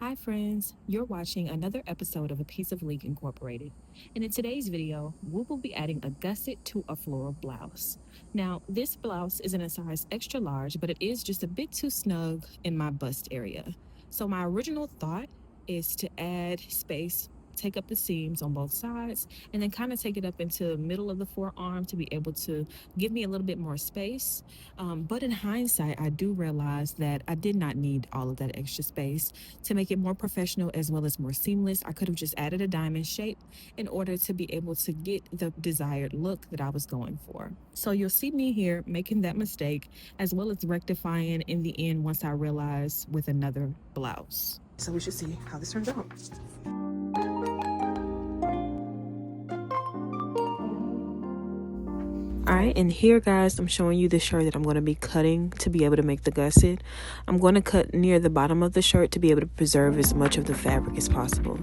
Hi friends, you're watching another episode of A Piece of Leek Incorporated. And in today's video, we will be adding a gusset to a floral blouse. Now, this blouse is in a size extra large, but it is just a bit too snug in my bust area. So my original thought is to add space, take up the seams on both sides, and then kind of take it up into the middle of the forearm to be able to give me a little bit more space. But in hindsight, I do realize that I did not need all of that extra space. To make it more professional as well as more seamless, I could have just added a diamond shape in order to be able to get the desired look that I was going for. So you'll see me here making that mistake as well as rectifying in the end once I realize with another blouse. So we should see how this turns out. Alright, and here guys, I'm showing you the shirt that I'm going to be cutting to be able to make the gusset. I'm going to cut near the bottom of the shirt to be able to preserve as much of the fabric as possible.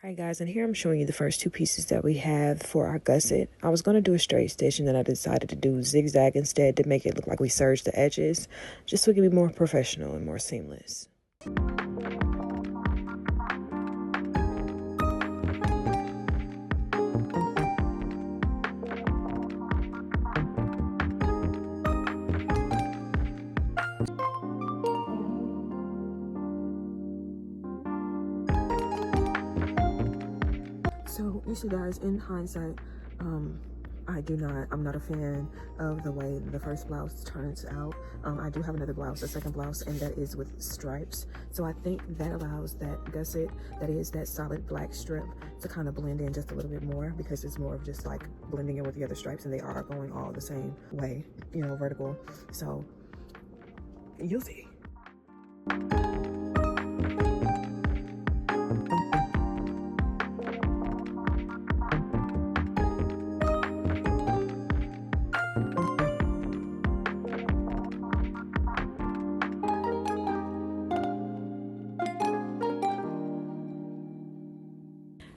Alright guys, and here I'm showing you the first two pieces that we have for our gusset. I was going to do a straight stitch and then I decided to do zigzag instead to make it look like we serged the edges, just so it can be more professional and more seamless. So you see guys, in hindsight, I'm not a fan of the way the first blouse turns out. I do have another blouse, a second blouse, and that is with stripes. So I think that allows that gusset, that is that solid black strip, to kind of blend in just a little bit more, because it's more of just like blending in with the other stripes and they are going all the same way, you know, vertical. So you'll see.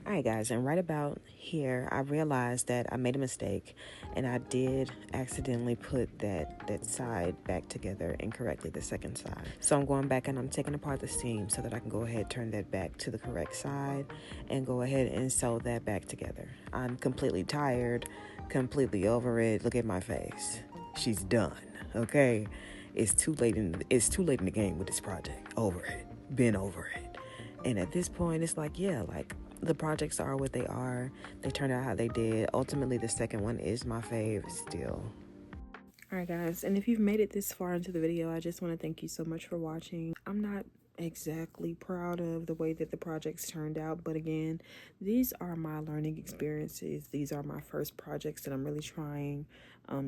Alright guys, and right about here I realized that I made a mistake and I did accidentally put that side back together incorrectly, the second side. So I'm going back and I'm taking apart the seam so that I can go ahead and turn that back to the correct side and go ahead and sew that back together. I'm completely tired, completely over it. Look at my face. She's done, okay? It's too late in the game with this project. Over it. Been over it. And at this point it's like, yeah, like the projects are what they are. They turned out how they did. Ultimately, the second one is my fave still. Alright guys, and if you've made it this far into the video, I just want to thank you so much for watching. I'm not exactly proud of the way that the projects turned out, but again, these are my learning experiences. These are my first projects that I'm really trying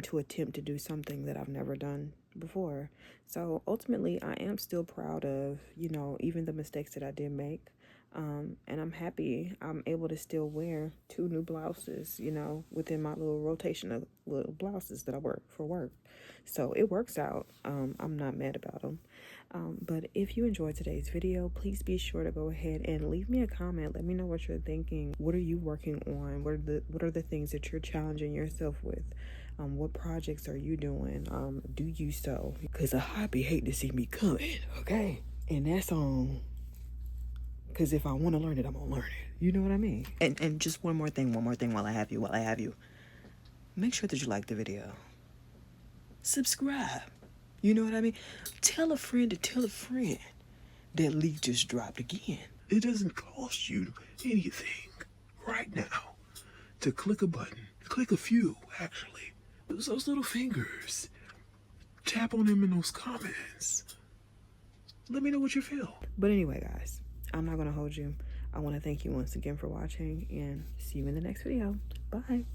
to attempt to do something that I've never done before. So ultimately, I am still proud of, you know, even the mistakes that I did make. And I'm happy I'm able to still wear 2 new blouses, you know, within my little rotation of little blouses that I wear for work. So it works out. I'm not mad about them. But if you enjoyed today's video, please be sure to go ahead and leave me a comment. Let me know what you're thinking. What are you working on? What are the things that you're challenging yourself with? What projects are you doing? Do you sew? Because a hobby hate to see me coming, okay? And that's on... because if I want to learn it, I'm going to learn it. You know what I mean? And just one more thing while I have you. Make sure that you like the video. Subscribe. You know what I mean? Tell a friend to tell a friend that leak just dropped again. It doesn't cost you anything right now to click a button. Click a few, actually. Those little fingers. Tap on them in those comments. Let me know what you feel. But anyway, guys, I'm not going to hold you. I want to thank you once again for watching and see you in the next video. Bye.